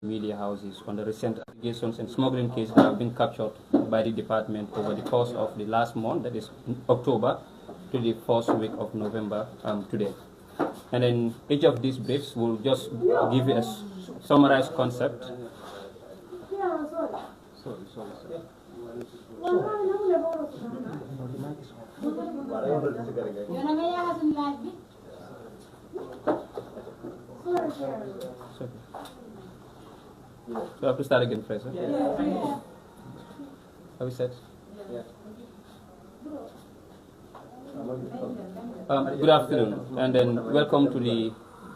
media houses on the recent allegations and smuggling cases that have been captured by the department over the course of the last month, that is October, to the first week of November today. And then each of these briefs will just give you a summarized concept. So I have to start again, Fraser. Yeah. Have we said? Yeah. Good afternoon, and then welcome to the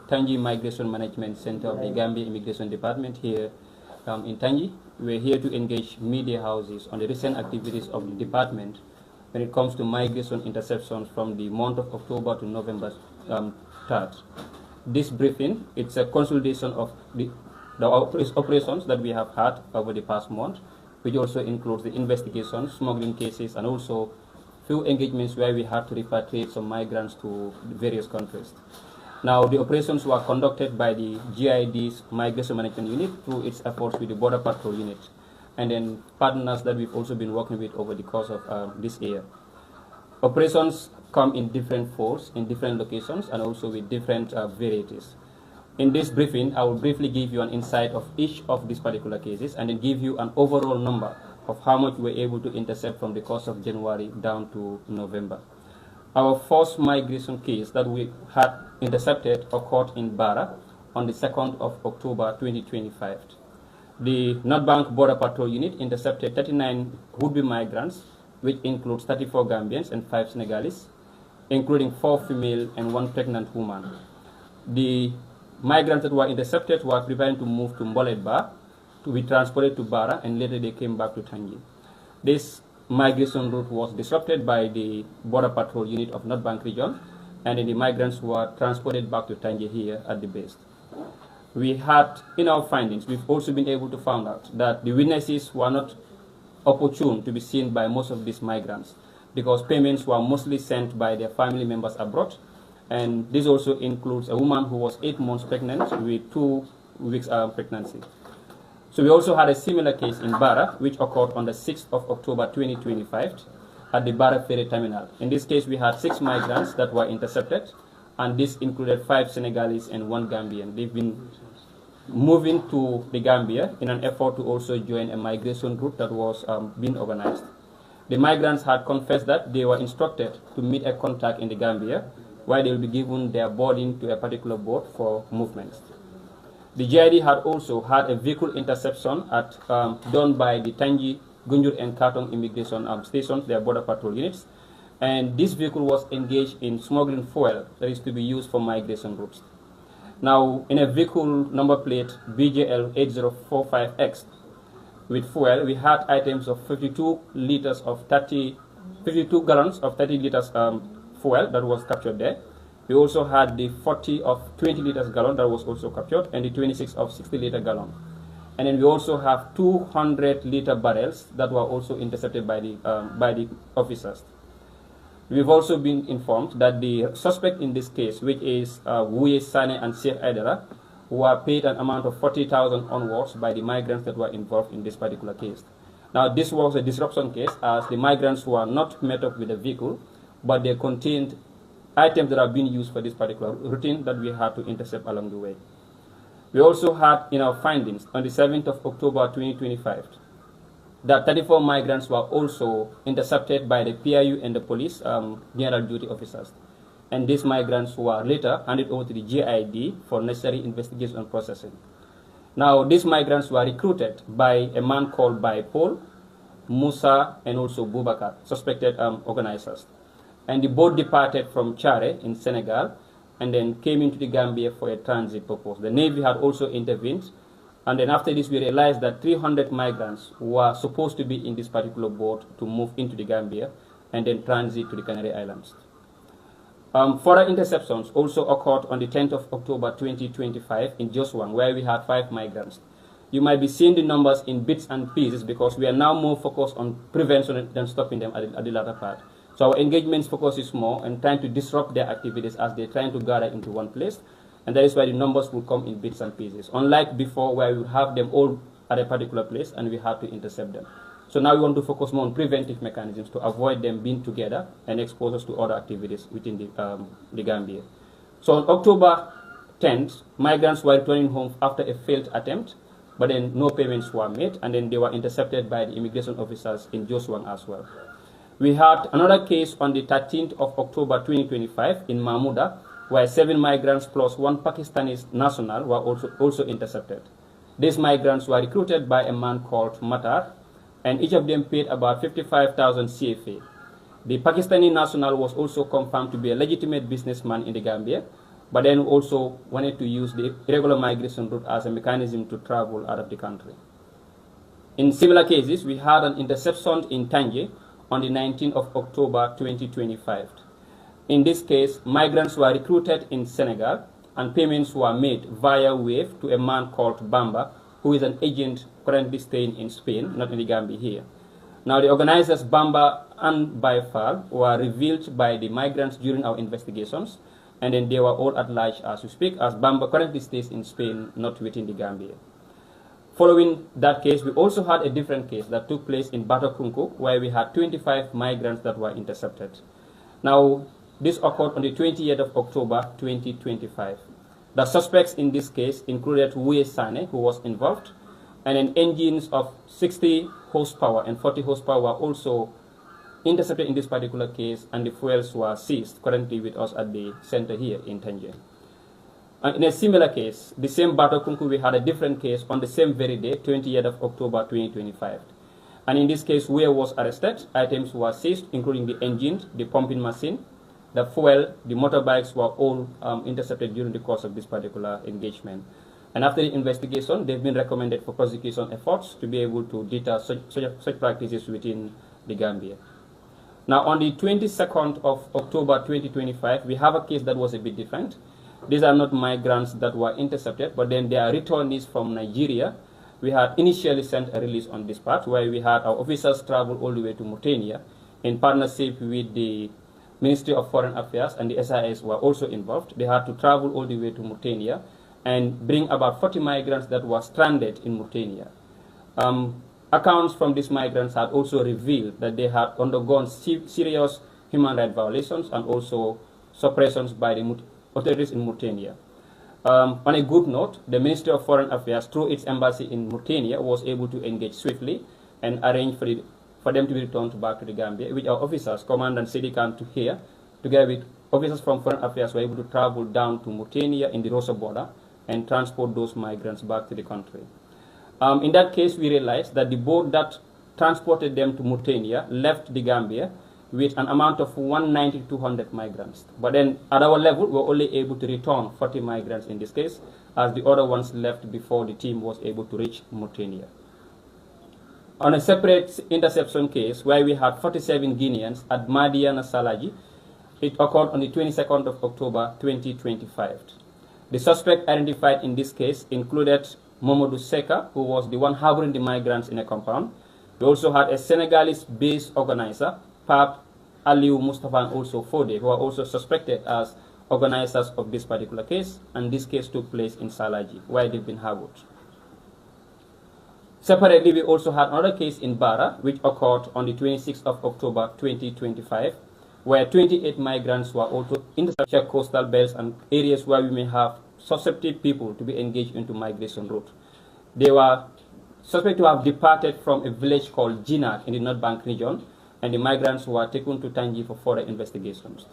Tangi Migration Management Center of the Gambia Immigration Department here in Tangi. We're here to engage media houses on the recent activities of the department when it comes to migration interceptions from the month of October to November 3rd. This briefing, it's a consolidation of the operations that we have had over the past month, which also includes the investigations, smuggling cases, and also few engagements where we had to repatriate some migrants to various countries. Now, the operations were conducted by the GID's Migration Management Unit through its efforts with the Border Patrol Unit, and then partners that we've also been working with over the course of this year. Operations come in different forms, in different locations, and also with different varieties. In this briefing, I will briefly give you an insight of each of these particular cases and then give you an overall number of how much we were able to intercept from the course of January down to November. Our first migration case that we had intercepted occurred in Bara on the 2nd of October 2025. The North Bank Border Patrol Unit intercepted 39 would-be migrants, which includes 34 Gambians and 5 Senegalese, including 4 female and 1 pregnant woman. The migrants that were intercepted were preparing to move to Mboletba to be transported to Bara, and later they came back to Tangi. This migration route was disrupted by the Border Patrol Unit of North Bank Region, and then the migrants were transported back to Tangi here at the base. We had, in our findings, we've also been able to find out that the witnesses were not opportune to be seen by most of these migrants because payments were mostly sent by their family members abroad. And this also includes a woman who was 8 months pregnant with 2 weeks pregnancy. So we also had a similar case in Bara, which occurred on the 6th of October 2025 at the Bara Ferry Terminal. In this case, we had 6 migrants that were intercepted, and this included 5 Senegalese and 1 Gambian. They've been moving to the Gambia in an effort to also join a migration group that was being organized. The migrants had confessed that they were instructed to meet a contact in the Gambia, where they will be given their boarding to a particular boat for movements. The GID had also had a vehicle interception done by the Tangi, Gunjur, and Katong immigration stations, their border patrol units, and this vehicle was engaged in smuggling fuel that is to be used for migration routes. Now, in a vehicle number plate BJL 8045X with fuel, we had items of 52 gallons of 30 liters fuel that was captured there. We also had the 40 of 20 liters gallon that was also captured, and the 26 of 60 liter gallon. And then we also have 200 liter barrels that were also intercepted by the officers. We've also been informed that the suspect in this case, which is Wuye Sane and Sheikh Aidara, were paid an amount of 40,000 onwards by the migrants that were involved in this particular case. Now, this was a disruption case as the migrants were not met up with a vehicle, but they contained items that are being used for this particular routine that we had to intercept along the way. We also had in our findings on the 7th of October 2025 that 34 migrants were also intercepted by the PIU and the police general duty officers. And these migrants were later handed over to the GID for necessary investigation and processing. Now, these migrants were recruited by a man called Paul, Musa, and also Boubacar, suspected organizers. And the boat departed from Chare in Senegal and then came into the Gambia for a transit purpose. The Navy had also intervened, and then after this we realized that 300 migrants were supposed to be in this particular boat to move into the Gambia and then transit to the Canary Islands. Further interceptions also occurred on the 10th of October 2025 in Joswan, where we had 5 migrants. You might be seeing the numbers in bits and pieces because we are now more focused on prevention than stopping them at the latter part. So our engagement focus is more on trying to disrupt their activities as they're trying to gather into one place. And that is why the numbers will come in bits and pieces. Unlike before, where we would have them all at a particular place and we have to intercept them. So now we want to focus more on preventive mechanisms to avoid them being together and expose us to other activities within the Gambia. So on October 10th, migrants were returning home after a failed attempt, but then no payments were made, and then they were intercepted by the immigration officers in Joswang as well. We had another case on the 13th of October 2025 in Mahmuda, where 7 migrants plus 1 Pakistani national were also intercepted. These migrants were recruited by a man called Matar, and each of them paid about 55,000 CFA. The Pakistani national was also confirmed to be a legitimate businessman in the Gambia, but then also wanted to use the irregular migration route as a mechanism to travel out of the country. In similar cases, we had an interception in Tanje on the 19th of October 2025. In this case, migrants were recruited in Senegal and payments were made via Wave to a man called Bamba, who is an agent currently staying in Spain, not in the Gambia here. Now, the organizers Bamba and Baifal were revealed by the migrants during our investigations, and then they were all at large as we speak, as Bamba currently stays in Spain, not within the Gambia. Following that case, we also had a different case that took place in Batokunku, where we had 25 migrants that were intercepted. Now, this occurred on the 20th of October 2025. The suspects in this case included Wuye Sane, who was involved, and then engines of 60 horsepower and 40 horsepower were also intercepted in this particular case, and the fuels were seized, currently with us at the center here in Tanje. And in a similar case, the same Batokunku, we had a different case on the same very day, 20th of October 2025. And in this case, Wuye was arrested, items were seized, including the engine, the pumping machine, the fuel, the motorbikes were all intercepted during the course of this particular engagement. And after the investigation, they've been recommended for prosecution efforts to be able to deter such practices within the Gambia. Now, on the 22nd of October 2025, we have a case that was a bit different. These are not migrants that were intercepted, but then they are returnees from Nigeria. We had initially sent a release on this part, where we had our officers travel all the way to Mauritania in partnership with the Ministry of Foreign Affairs, and the SIS were also involved. They had to travel all the way to Mauritania and bring about 40 migrants that were stranded in Mauritania. Accounts from these migrants had also revealed that they had undergone serious human rights violations and also suppressions by the authorities in Mauritania. On a good note, the Ministry of Foreign Affairs, through its embassy in Mauritania, was able to engage swiftly and arrange for them to be returned back to the Gambia, which our officers, Commandant Sidikan to here, together with officers from Foreign Affairs, were able to travel down to Mauritania in the Rosa border and transport those migrants back to the country. In that case, we realized that the boat that transported them to Mauritania left the Gambia with an amount of 190 to 200 migrants. But then at our level, we were only able to return 40 migrants in this case, as the other ones left before the team was able to reach Mauritania. On a separate interception case, where we had 47 Guineans at Madiana Salaji, it occurred on the 22nd of October 2025. The suspect identified in this case included Momodu Seka, who was the one harboring the migrants in a compound. We also had a Senegalese-based organizer, Pape Aliou Mustafa, and also Fode, who are also suspected as organizers of this particular case, and this case took place in Salaji, where they've been harbored. Separately, we also had another case in Bara, which occurred on the 26th of October 2025, where 28 migrants were also in the coastal belts and areas where we may have susceptible people to be engaged into migration route. They were suspected to have departed from a village called Jinak in the North Bank region, and the migrants were taken to Tangi for further investigations.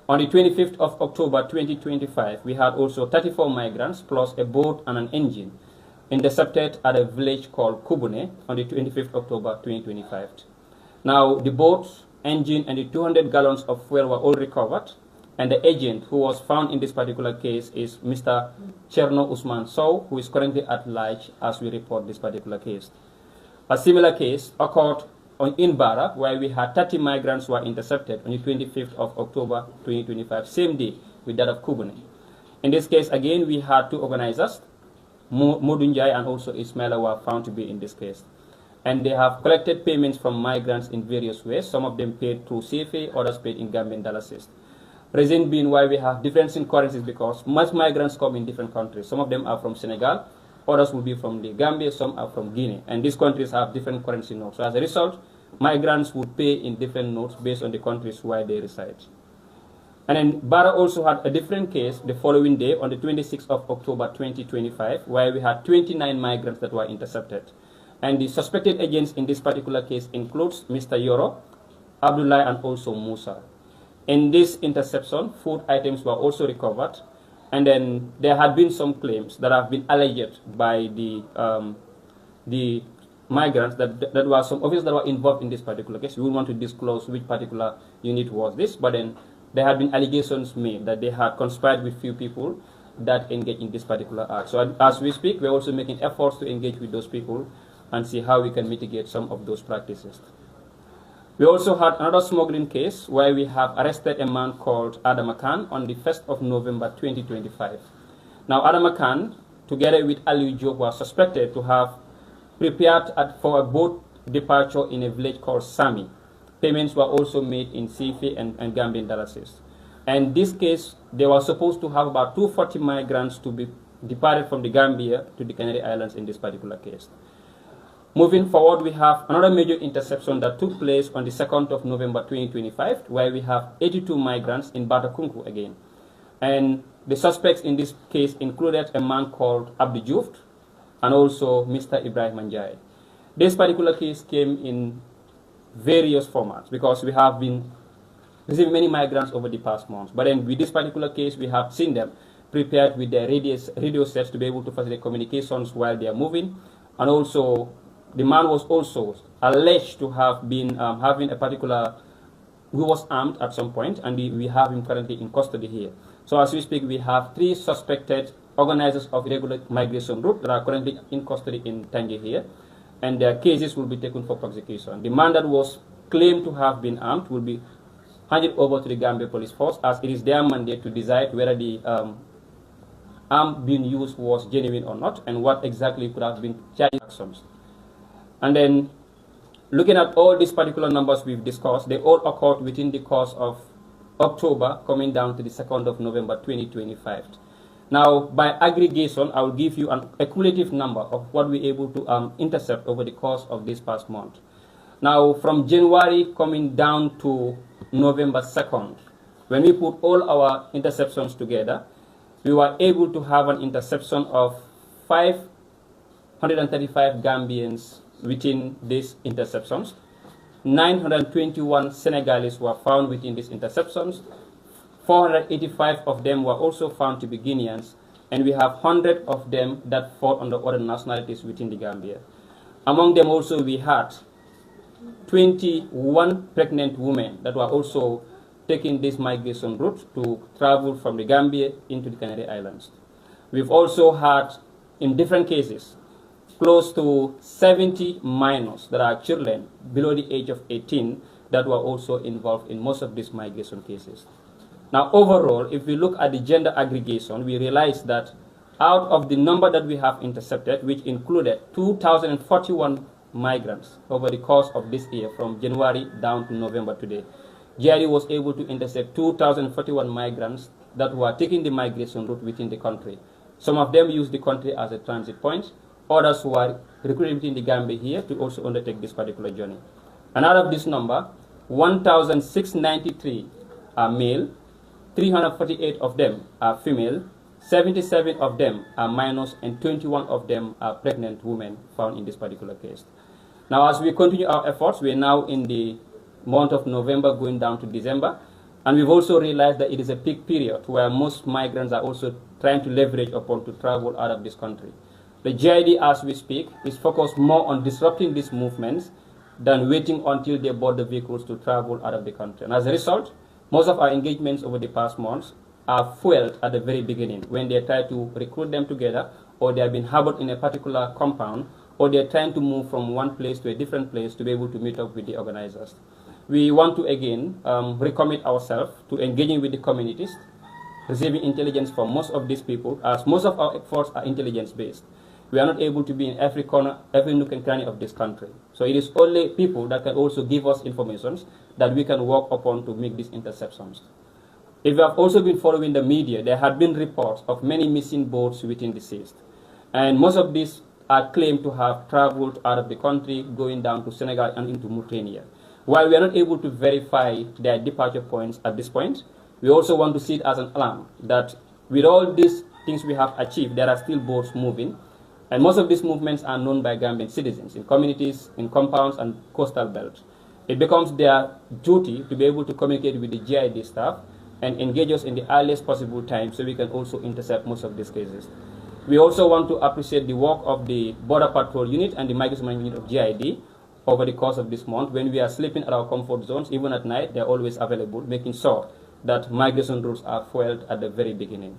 On the 25th of October 2025, we had also 34 migrants plus a boat and an engine intercepted at a village called Kubune on the 25th of October 2025. Now, the boat, engine, and the 200 gallons of fuel were all recovered, and the agent who was found in this particular case is Mr. Cherno Usman Sow, who is currently at large as we report this particular case. A similar case occurred in Bara, where we had 30 migrants who were intercepted on the 25th of October 2025, same day with that of Kubune. In this case, again, we had two organizers, Modunjai and also Ismaila, were found to be in this case. And they have collected payments from migrants in various ways. Some of them paid through CFA, others paid in Gambian dollars. Reason being why we have difference in currencies, because most migrants come in different countries. Some of them are from Senegal, others will be from the Gambia, some are from Guinea, and these countries have different currency notes. So as a result, migrants would pay in different notes based on the countries where they reside. And then Barra also had a different case the following day on the 26th of October 2025, where we had 29 migrants that were intercepted. And the suspected agents in this particular case includes Mr. Yoro, Abdullah, and also Musa. In this interception, food items were also recovered, and then there had been some claims that have been alleged by the migrants that there were some officers that were involved in this particular case. We would want to disclose which particular unit was this, but then there had been allegations made that they had conspired with few people that engaged in this particular act. So as we speak, we're also making efforts to engage with those people and see how we can mitigate some of those practices. We also had another smuggling case where we have arrested a man called Adam Khan on the 1st of November 2025. Now Adam Khan, together with Ali Job, were suspected to have prepared for a boat departure in a village called Sami. Payments were also made in CFA and Gambian dollars. And this case, they were supposed to have about 240 migrants to be departed from the Gambia to the Canary Islands in this particular case. Moving forward, we have another major interception that took place on the 2nd of November 2025, where we have 82 migrants in Batakunku again. And the suspects in this case included a man called Abdi Juft and also Mr. Ibrahim Manjai. This particular case came in various formats because we have been receiving many migrants over the past months. But then with this particular case, we have seen them prepared with their radio sets to be able to facilitate communications while they are moving. And also, the man was also alleged to have been having a particular, who was armed at some point, and we have him currently in custody here. So as we speak, we have 3 suspected organizers of irregular migration route that are currently in custody in Tangier here, and their cases will be taken for prosecution. The man that was claimed to have been armed will be handed over to the Gambia Police Force, as it is their mandate to decide whether the arm being used was genuine or not, and what exactly could have been charged actions. And then, looking at all these particular numbers we've discussed, they all occurred within the course of October, coming down to the 2nd of November 2025. Now, by aggregation, I will give you an accumulative number of what we're able to intercept over the course of this past month. Now, from January coming down to November 2nd, when we put all our interceptions together, we were able to have an interception of 535 Gambians within these interceptions. 921 Senegalese were found within these interceptions. 485 of them were also found to be Guineans, and we have 100 of them that fall under other nationalities within the Gambia. Among them also we had 21 pregnant women that were also taking this migration route to travel from the Gambia into the Canary Islands. We've also had, in different cases, close to 70 minors that are children below the age of 18 that were also involved in most of these migration cases. Now, overall, if we look at the gender aggregation, we realize that out of the number that we have intercepted, which included 2,041 migrants over the course of this year, from January down to November today, GID was able to intercept 2,041 migrants that were taking the migration route within the country. Some of them used the country as a transit point. Others who are recruited within the Gambia here to also undertake this particular journey. And out of this number, 1,693 are male, 348 of them are female, 77 of them are minors, and 21 of them are pregnant women found in this particular case. Now, as we continue our efforts, we are now in the month of November going down to December, and we've also realized that it is a peak period where most migrants are also trying to leverage upon to travel out of this country. The GID, as we speak, is focused more on disrupting these movements than waiting until they board the vehicles to travel out of the country. And as a result, most of our engagements over the past months are fueled at the very beginning, when they try to recruit them together, or they have been harbored in a particular compound, or they're trying to move from one place to a different place to be able to meet up with the organizers. We want to again recommit ourselves to engaging with the communities, receiving intelligence from most of these people, as most of our efforts are intelligence-based. We are not able to be in every corner, every nook and cranny of this country. So it is only people that can also give us information that we can work upon to make these interceptions. If you have also been following the media, there had been reports of many missing boats within the seas. And most of these are claimed to have traveled out of the country, going down to Senegal and into Mauritania. While we are not able to verify their departure points at this point, we also want to see it as an alarm that with all these things we have achieved, there are still boats moving. And most of these movements are known by Gambian citizens in communities, in compounds, and coastal belts. It becomes their duty to be able to communicate with the GID staff and engage us in the earliest possible time so we can also intercept most of these cases. We also want to appreciate the work of the Border Patrol Unit and the Migration Management Unit of GID over the course of this month. When we are sleeping at our comfort zones, even at night, they're always available, making sure that migration routes are foiled at the very beginning.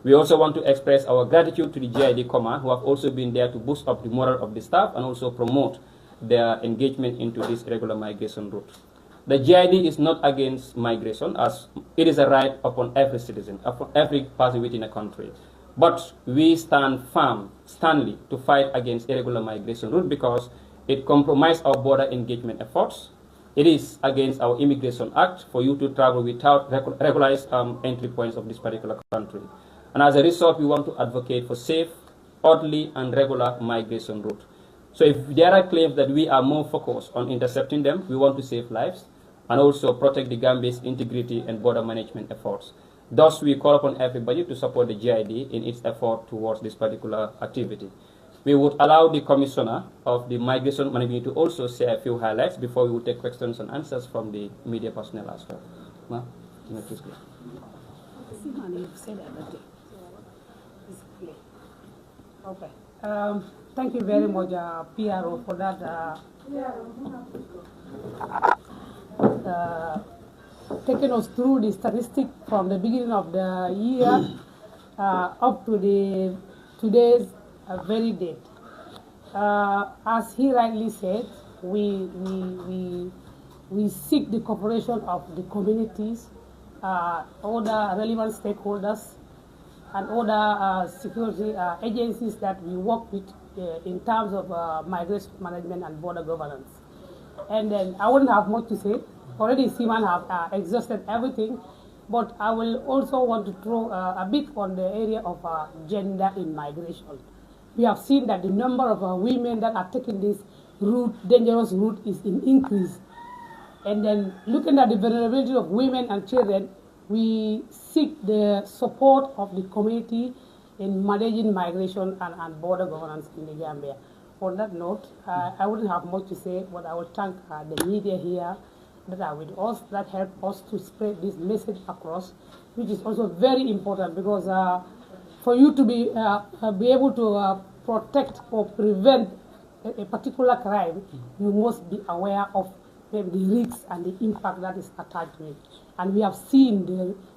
We also want to express our gratitude to the GID Command, who have also been there to boost up the morale of the staff and also promote their engagement into this irregular migration route. The GID is not against migration, as it is a right upon every citizen, upon every person within a country. But we stand firm, sternly, to fight against irregular migration route because it compromises our border engagement efforts. It is against our Immigration Act for you to travel without regularized entry points of this particular country. And as a result, we want to advocate for safe, orderly, and regular migration route. So if there are claims that we are more focused on intercepting them, we want to save lives and also protect the Gambia's integrity and border management efforts. Thus, we call upon everybody to support the GID in its effort towards this particular activity. We would allow the Commissioner of the Migration Management to also say a few highlights before we will take questions and answers from the media personnel as well. Ma, please go. Okay. Thank you very much, PRO, for that taking us through the statistic from the beginning of the year up to today's very date. As he rightly said, we seek the cooperation of the communities, all the relevant stakeholders, and other security agencies that we work with in terms of migration management and border governance. And then I wouldn't have much to say. Already Seaman have exhausted everything, but I will also want to throw a bit on the area of gender in migration. We have seen that the number of women that are taking this route, dangerous route, is in increase. And then looking at the vulnerability of women and children, we seek the support of the community in managing migration and border governance in the Gambia. On that note, I wouldn't have much to say, but I will thank the media here that are with us, that help us to spread this message across, which is also very important because for you to be able to protect or prevent a particular crime, you must be aware of maybe the risks and the impact that is attached to it. And we have seen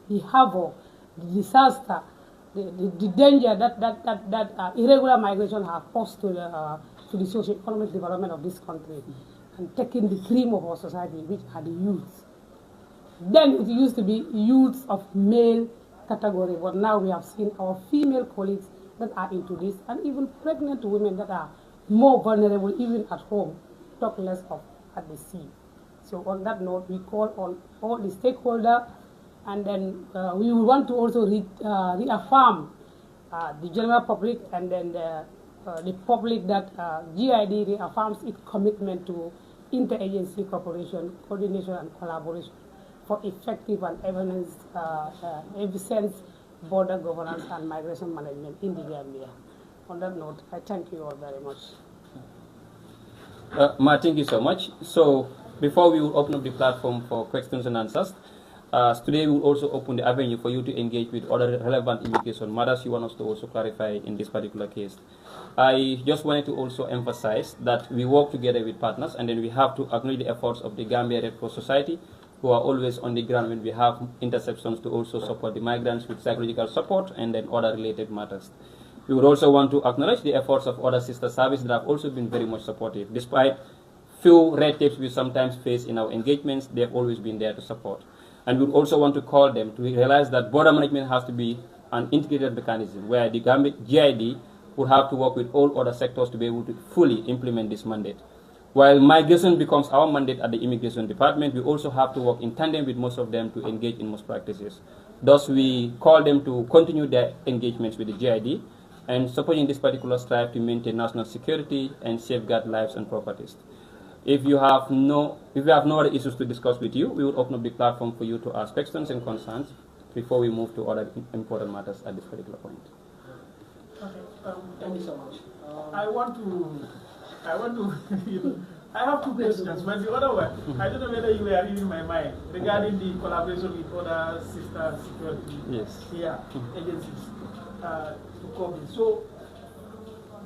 the havoc, the disaster, the danger that irregular migration have posed to the socio-economic development of this country, and taking the cream of our society, which are the youths. Then it used to be youths of male category, but now we have seen our female colleagues that are into this, and even pregnant women that are more vulnerable even at home, talk less of at the sea. So on that note, we call on all the stakeholders, and then we want to also reaffirm the general public and then the public that GID reaffirms its commitment to interagency cooperation, coordination, and collaboration for effective and efficient border governance and migration management in the Gambia. On that note, I thank you all very much. Ma, thank you so much. So before we will open up the platform for questions and answers, today we will also open the avenue for you to engage with other relevant immigration matters you want us to also clarify in this particular case. I just wanted to also emphasize that we work together with partners, and then we have to acknowledge the efforts of the Gambia Red Cross Society, who are always on the ground when we have interceptions to also support the migrants with psychological support and then other related matters. We would also want to acknowledge the efforts of other sister services that have also been very much supportive. Despite few red tapes we sometimes face in our engagements, they have always been there to support. And we would also want to call them to realize that border management has to be an integrated mechanism where the GID would have to work with all other sectors to be able to fully implement this mandate. While migration becomes our mandate at the Immigration Department, we also have to work in tandem with most of them to engage in most practices. Thus, we call them to continue their engagements with the GID and supporting this particular strive to maintain national security and safeguard lives and properties. If you have no other issues to discuss with you, we will open up the platform for you to ask questions and concerns before we move to other important matters at this particular point. Okay, thank you so much. I want to, I have two questions, but the other one, I don't know whether you are reading my mind regarding the collaboration with other sister security agencies to cover. So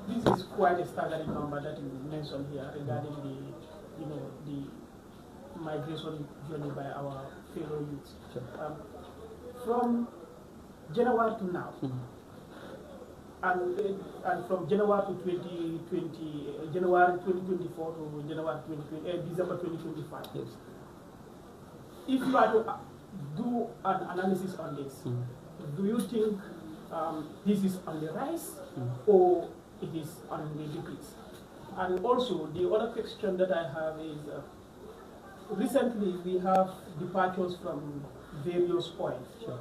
this is quite a staggering number that you mentioned here regarding the migration journey by our fellow youths. Sure. From January to now, and from January to January 2024 to December 2025. Yes. If you are to do an analysis on this, do you think this is on the rise or it is on the decrease? And also, the other question that I have is, recently we have departures from various points. Sure.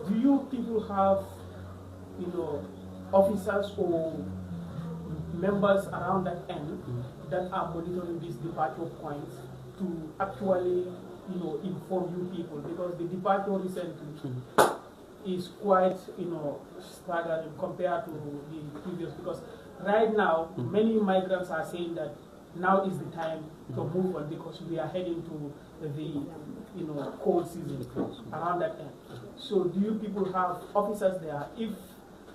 Do you people have officers or members around that end that are monitoring these departure points to actually, inform you people? Because the departure recently is quite, staggering compared to the previous. Because right now, many migrants are saying that now is the time to move on because we are heading to the cold season around that end. So do you people have officers there? If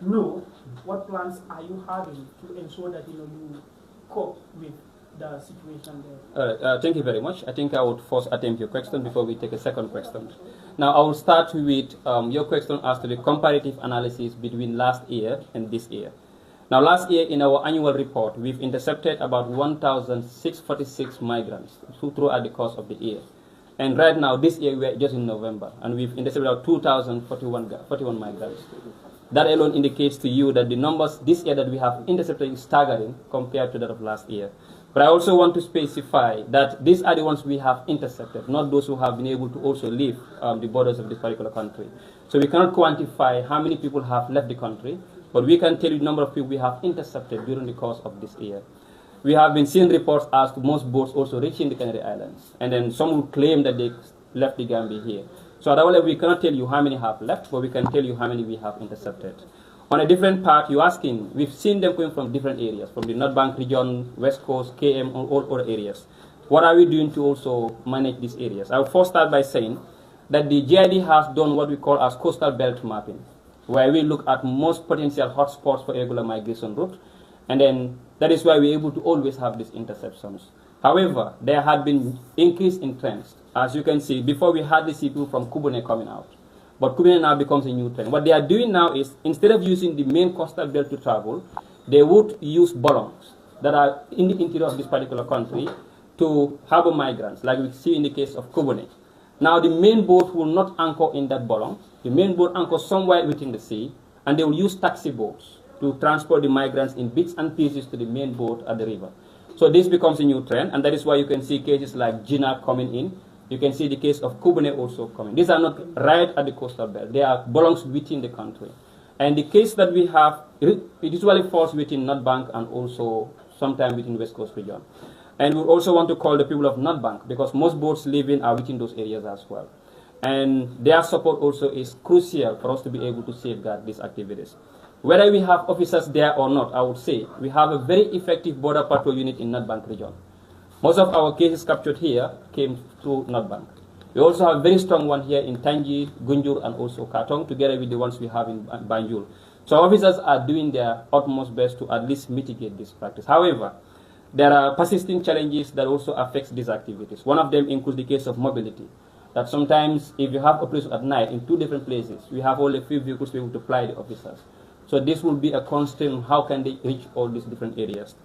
no, what plans are you having to ensure that you cope with the situation there? Thank you very much. I think I would first attempt your question before we take a second question. Now I will start with your question as to the comparative analysis between last year and this year. Now last year in our annual report, we've intercepted about 1,646 migrants throughout the course of the year. And right now, this year, we are just in November, and we've intercepted about 2,041 migrants. That alone indicates to you that the numbers this year that we have intercepted is staggering compared to that of last year. But I also want to specify that these are the ones we have intercepted, not those who have been able to also leave the borders of this particular country. So we cannot quantify how many people have left the country, but we can tell you the number of people we have intercepted during the course of this year. We have been seeing reports as to most boats also reaching the Canary Islands, and then some will claim that they left the Gambia here. So at our level, we cannot tell you how many have left, but we can tell you how many we have intercepted. On a different part, you're asking, we've seen them coming from different areas, from the North Bank region, West Coast, KM, all other areas. What are we doing to also manage these areas? I will first start by saying that the GID has done what we call as coastal belt mapping, where we look at most potential hotspots for irregular migration route, and then that is why we're able to always have these interceptions. However, there had been increase in trends. As you can see, before we hardly see people from Kubone coming out. But Kubone now becomes a new trend. What they are doing now is, instead of using the main coastal belt to travel, they would use bolongs that are in the interior of this particular country to harbor migrants, like we see in the case of Kubone. Now, the main boat will not anchor in that bolong. The main boat anchors somewhere within the sea, and they will use taxi boats to transport the migrants in bits and pieces to the main boat at the river. So this becomes a new trend, and that is why you can see cases like Gina coming in. You can see the case of Kubone also coming. These are not right at the coastal belt. They are belongs within the country. And the case that we have, it usually falls within North Bank and also sometime within West Coast region. And we also want to call the people of North Bank, because most boats living are within those areas as well. And their support also is crucial for us to be able to safeguard these activities. Whether we have officers there or not, I would say, we have a very effective border patrol unit in North Bank region. Most of our cases captured here came through North Bank. We also have a very strong one here in Tangi, Gunjur, and also Katong, together with the ones we have in Banjul. So officers are doing their utmost best to at least mitigate this practice. However, there are persisting challenges that also affect these activities. One of them includes the case of mobility. That sometimes, if you have operations at night in two different places, we have only a few vehicles to be able to fly the officers. So this will be a constraint on how can they reach all these different areas.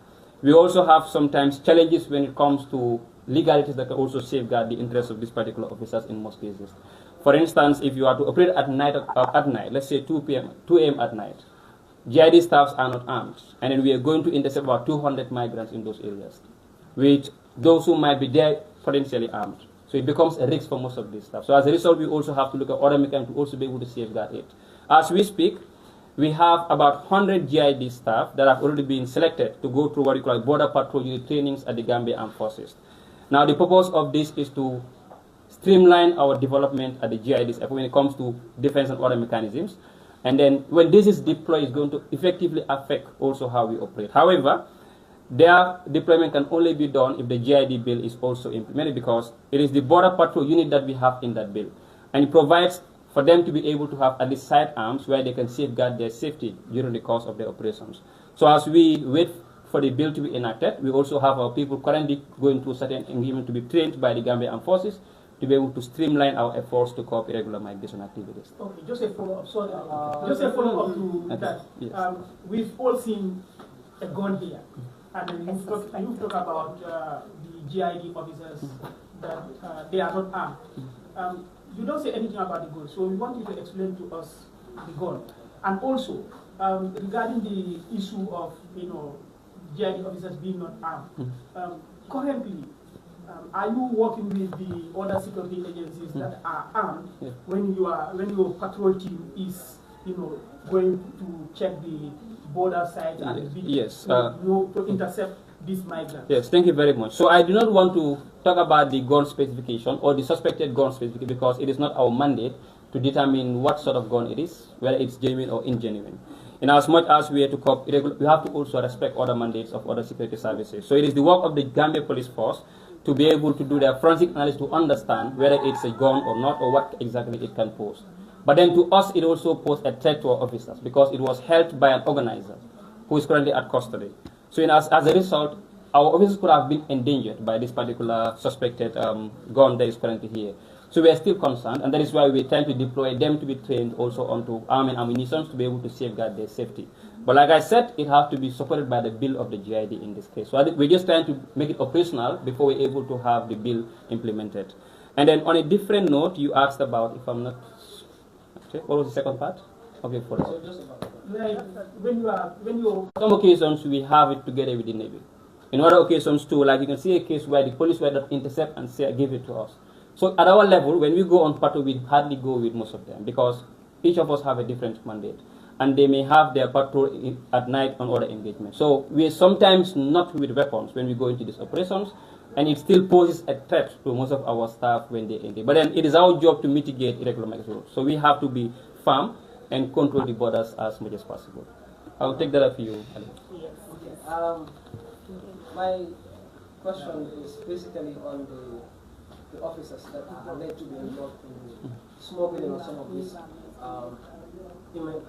We also have sometimes challenges when it comes to legalities that can also safeguard the interests of these particular officers in most cases. For instance, if you are to operate at night, let's say 2 a.m. at night, GID staffs are not armed, and then we are going to intercept about 200 migrants in those areas, with those who might be there potentially armed. So it becomes a risk for most of this stuff. So as a result, we also have to look at other mechanisms to also be able to safeguard it. As we speak, we have about 100 GID staff that have already been selected to go through what we call border patrol unit trainings at the Gambia Armed Forces. Now the purpose of this is to streamline our development at the GIDs when it comes to defense and other mechanisms. And then when this is deployed, it's going to effectively affect also how we operate. However, their deployment can only be done if the GID bill is also implemented, because it is the border patrol unit that we have in that bill. And it provides for them to be able to have at least sidearms where they can safeguard their safety during the course of their operations. So as we wait for the bill to be enacted, we also have our people currently going through certain engagement to be trained by the Gambia Armed Forces to be able to streamline our efforts to cope irregular migration activities. Okay, just a follow-up. Sorry, just a follow-up to that. Yes. We've all seen a gun here, and then you've talked about the GID officers that they are not armed. You don't say anything about the gun, so we want you to explain to us the gun, and also regarding the issue of GID officers being not armed. Currently, are you working with the other security agencies that are armed when your patrol team is going to check the border sites and to intercept these migrants? Yes, thank you very much. So I do not want to talk about the gun specification or the suspected gun specification, because it is not our mandate to determine what sort of gun it is, whether it's genuine or ingenuine. In as much as we are to cope irregular, we have to also respect other mandates of other security services. So it is the work of the Gambia Police Force to be able to do their forensic analysis to understand whether it's a gun or not, or what exactly it can pose. But then to us, it also posed a threat to our officers, because it was held by an organizer who is currently at custody. So as a result, our officers could have been endangered by this particular suspected gun that is currently here. So we are still concerned, and that is why we are trying to deploy them to be trained also onto arm and ammunition to be able to safeguard their safety. But like I said, it has to be supported by the bill of the GID in this case. So we're just trying to make it operational before we're able to have the bill implemented. And then on a different note, you asked about, if I'm not, okay, what was the second part? Okay, for so just about when you some occasions we have it together with the Navy. In other occasions too, like you can see a case where the police were not intercept and say, give it to us. So at our level, when we go on patrol, we hardly go with most of them, because each of us have a different mandate, and they may have their patrol at night on other engagements. So we are sometimes not with weapons when we go into these operations, and it still poses a threat to most of our staff when they engage. But then it is our job to mitigate irregular migration. So we have to be firm and control the borders as much as possible. I'll take that up for you, Ali. Yes. Okay. My question is basically on the officers that are led to be involved in the smuggling of some of these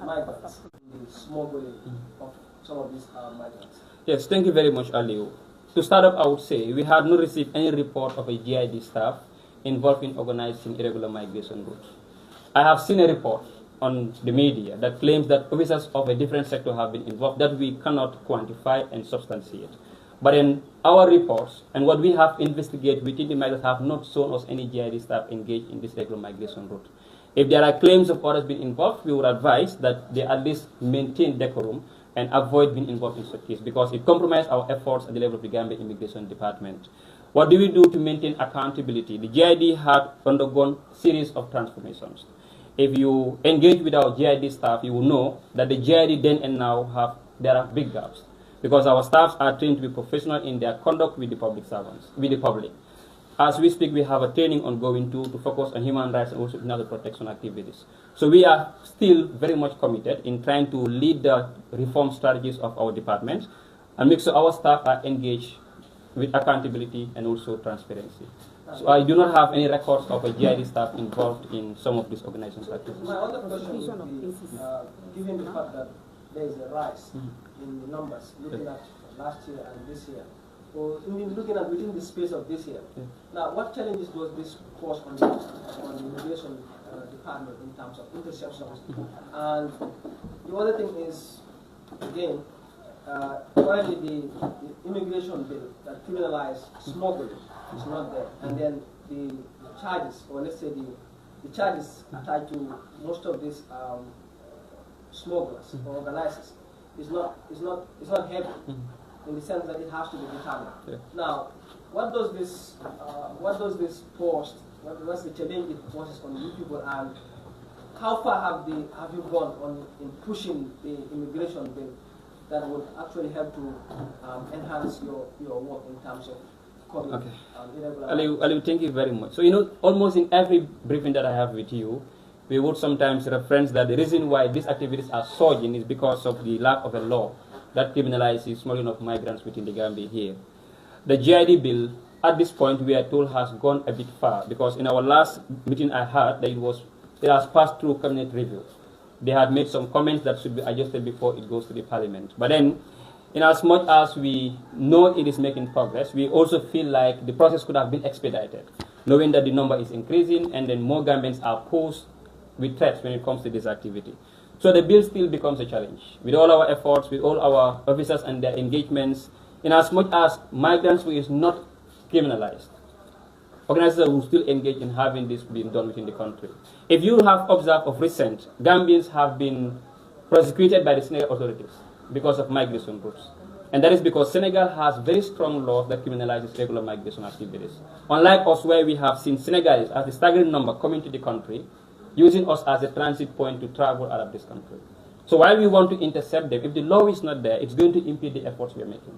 migrants, the smuggling of some of these migrants. Yes, thank you very much, Aliu. To start up, I would say we had not received any report of a GID staff involved in organizing irregular migration routes. I have seen a report on the media that claims that officers of a different sector have been involved that we cannot quantify and substantiate. But in our reports and what we have investigated within the migrants have not shown us any GID staff engaged in this regular migration route. If there are claims of others being involved, we would advise that they at least maintain decorum and avoid being involved in such case, because it compromises our efforts at the level of the Gambia Immigration Department. What do we do to maintain accountability? The GID had undergone a series of transformations. If you engage with our GID staff, you will know that the GID then and now there are big gaps, because our staffs are trained to be professional in their conduct with the public servants, with the public. As we speak, we have a training ongoing to focus on human rights and also another protection activities. So we are still very much committed in trying to lead the reform strategies of our department and make sure our staff are engaged with accountability and also transparency. So I do not have any records of a GID staff involved in some of these organizations' activities. My other question would be, given the fact that there is a rise in the numbers, looking at last year and this year, or looking at within the space of this year. Now, what challenges does this pose on the immigration department in terms of interceptions? And the other thing is, again, currently the immigration bill that criminalizes smuggling is not there, and then the charges, or let's say the charges tied to most of these smugglers or organizers is not heavy. in the sense that it has to be determined. Yeah. Now, what does this post? What's the challenge it poses on you people, and how far have you gone in pushing the immigration bill that would actually help to enhance your work in terms of COVID, irregular? Ali, thank you very much. So, almost in every briefing that I have with you, we would sometimes reference that the reason why these activities are surging is because of the lack of a law that criminalizes smuggling of migrants within the Gambia here. The GID bill, at this point, we are told has gone a bit far, because in our last meeting I heard that it has passed through cabinet review. They had made some comments that should be adjusted before it goes to the parliament. But then, in as much as we know it is making progress, we also feel like the process could have been expedited, knowing that the number is increasing and then more Gambians are posed with threats when it comes to this activity. So the bill still becomes a challenge. With all our efforts, with all our officers and their engagements, in as much as migrants who is not criminalized, organizers will still engage in having this being done within the country. If you have observed of recent, Gambians have been prosecuted by the Senegal authorities because of migration routes. And that is because Senegal has very strong laws that criminalizes regular migration activities. Unlike us, where we have seen Senegalese as a staggering number coming to the country, using us as a transit point to travel out of this country. So while we want to intercept them, if the law is not there, it's going to impede the efforts we are making.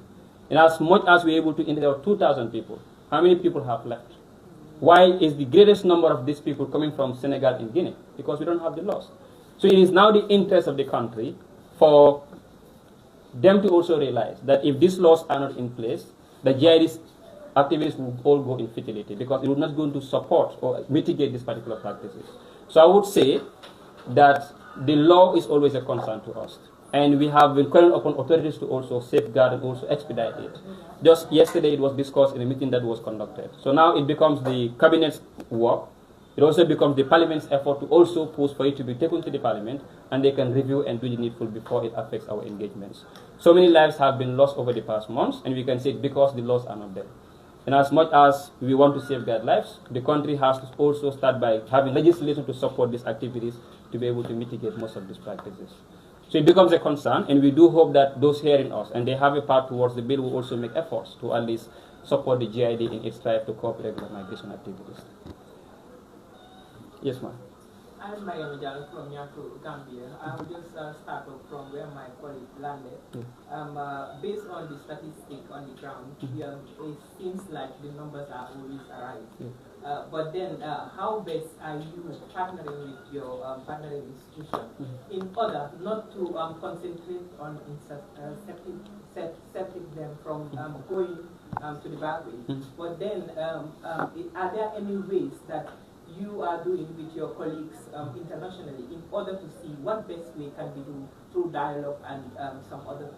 And as much as we're able to intercept 2,000 people, how many people have left? Why is the greatest number of these people coming from Senegal and Guinea? Because we don't have the laws. So it is now the interest of the country for them to also realize that if these laws are not in place, the GID's activities will all go in futility, because it is not going to support or mitigate these particular practices. So I would say that the law is always a concern to us. And we have been calling upon authorities to also safeguard and also expedite it. Just yesterday it was discussed in a meeting that was conducted. So now it becomes the cabinet's work. It also becomes the parliament's effort to also push for it to be taken to the parliament, and they can review and do the needful before it affects our engagements. So many lives have been lost over the past months, and we can say it because the laws are not there. And as much as we want to safeguard lives, the country has to also start by having legislation to support these activities to be able to mitigate most of these practices. So it becomes a concern, and we do hope that those hearing us and they have a part towards the bill will also make efforts to at least support the GID in its drive to cope regular migration activities. Yes, ma'am. I'm Mariam Jal from Yaku, Gambia. I'll just start off from where my colleague landed. Based on the statistic on the ground, it seems like the numbers are always rising. But then, how best are you partnering with your partnering institution in order not to concentrate on septic them from going to the bad way? But then, are there any ways that you are doing with your colleagues internationally in order to see what best way can be done through dialogue and some other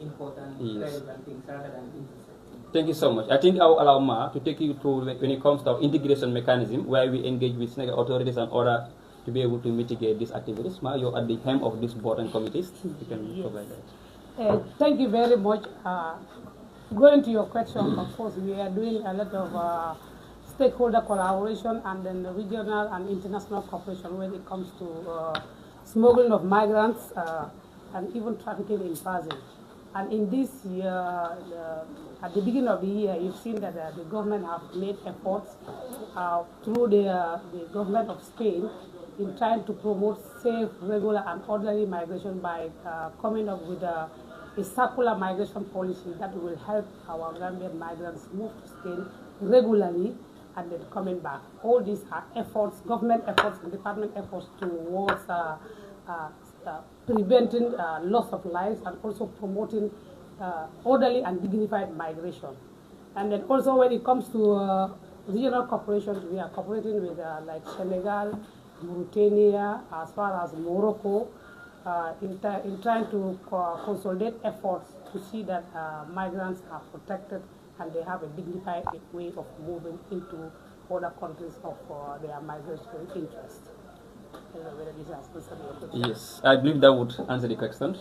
important relevant things rather than intersecting? Thank you so much. I think I will allow Ma to take you through when it comes to our integration mechanism, where we engage with Senegal authorities in order to be able to mitigate these activities. Ma, you're at the helm of this board and committees. You can provide that. Thank you very much. Going to your question, of course, we are doing a lot of stakeholder collaboration and then the regional and international cooperation when it comes to smuggling of migrants and even trafficking in person. And in this year, at the beginning of the year, you've seen that the government have made efforts through the government of Spain in trying to promote safe, regular, and orderly migration by coming up with a circular migration policy that will help our Gambian migrants move to Spain regularly and then coming back. All these are efforts, government efforts and department efforts towards preventing loss of lives and also promoting orderly and dignified migration. And then also when it comes to regional cooperation, we are cooperating with like Senegal, Mauritania, as far as Morocco, in trying to consolidate efforts to see that migrants are protected and they have a dignified way of moving into other countries of their migration interest. Yes, I believe that would answer the question.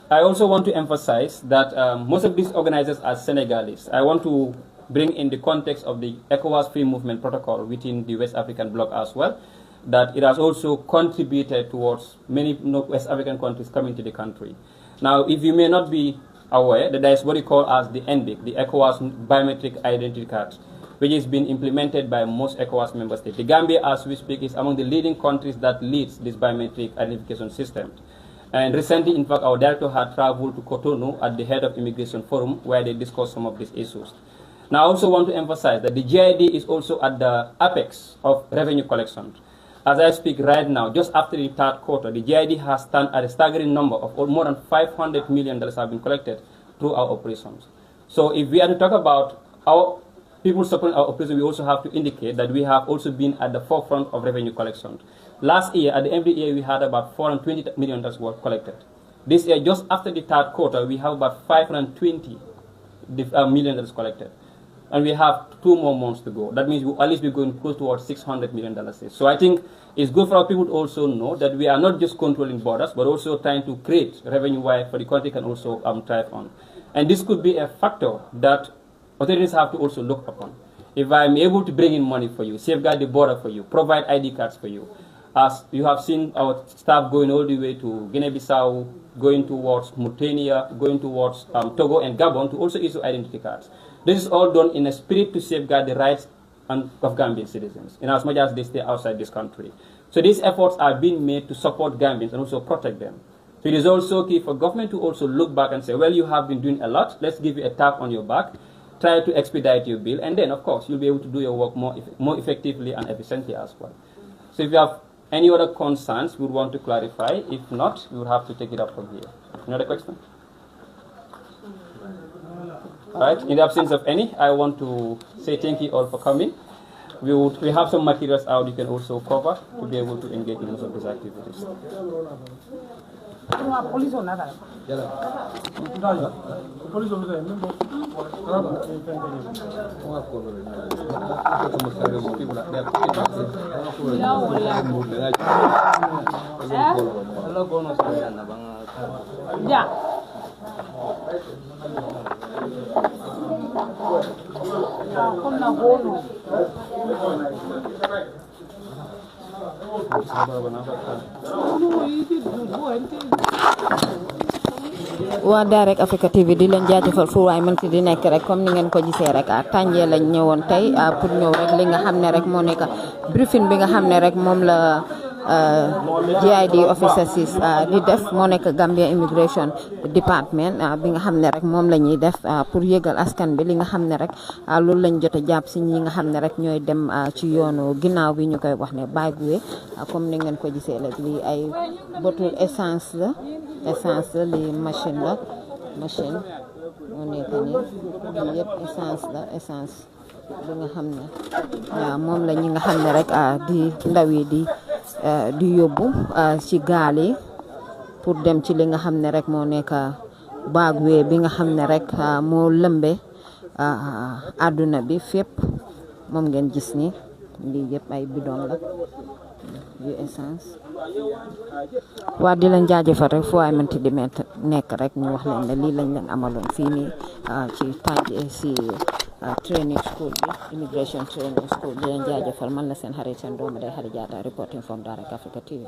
I also want to emphasize that most of these organizers are Senegalese. I want to bring in the context of the ECOWAS Free Movement Protocol within the West African bloc as well, that it has also contributed towards many West African countries coming to the country. Now, if you may not be aware that there is what we call as the NBIC, the ECOWAS Biometric Identity Card, which is being implemented by most ECOWAS member states. The Gambia, as we speak, is among the leading countries that leads this biometric identification system. And recently, in fact, our director had traveled to Cotonou at the head of immigration forum where they discussed some of these issues. Now, I also want to emphasize that the GID is also at the apex of revenue collection. As I speak right now, just after the third quarter, the GID has stand at a staggering number of more than $500 million have been collected through our operations. So if we are to talk about our people supporting our operation, we also have to indicate that we have also been at the forefront of revenue collection. Last year, at the end of the year, we had about $420 million were collected. This year, just after the third quarter, we have about $520 million collected. And we have 2 more months to go. That means we'll at least be going close towards $600 million. So I think it's good for our people to also know that we are not just controlling borders, but also trying to create revenue where for the country can also thrive on. And this could be a factor that authorities have to also look upon. If I'm able to bring in money for you, safeguard the border for you, provide ID cards for you, as you have seen our staff going all the way to Guinea-Bissau, going towards Mauritania, going towards Togo and Gabon to also issue identity cards. This is all done in a spirit to safeguard the rights of Gambian citizens, in as much as they stay outside this country. So these efforts are being made to support Gambians and also protect them. So it is also key for government to also look back and say, well, you have been doing a lot, let's give you a tap on your back, try to expedite your bill, and then, of course, you'll be able to do your work more effectively and efficiently as well. So if you have any other concerns we would want to clarify, if not, we will have to take it up from here. Another question? All right, in the absence of any, I want to say thank you all for coming. We have some materials out you can also cover to be able to engage in most of these activities. waa Direct Africa TV di leen jaajëfal fu waay mën ci di nekk rek comme ni ngeen ko gisee rek tànjee lañ ñëwoon tey pour ñëw rek li nga xam ne rek moo nekk briefing bi nga xam ne rek moom la GID officers di def moo nekk Gambia Immigration Department bi nga xam ne rek moom la ñuy def pour yëgal askan bi li nga xam ne rek loolu lañ jot a jàpp si ñi nga xam ne rek ñooy dem ci yoonu ginnaaw bi ñu koy wax ne byway comme ni ngeen ko gisee rek lii ay botul essence la li machine la moo nekk nii lii yëpp essence bi nga xam ne waaw moom la ñi nga xam ne rek di ndaw yi di yóbbu ci gaal yi pour dem ci li nga xam ne rek moo nekk byway bi nga xam ne rek moo lëmbe àdduna bi fépp moom ngeen gis ni lii yëpp ay bidon la yu essence waa di leen jaajëfal rek foo ay mënti di nekk rek ñu wax leen ne lii lañ leen amaloon fii nii ci si training school bi immigration training school di leen jaajëfal man la seen xarit seen doomu day Xadi Jaata reporting from Direct Africa TV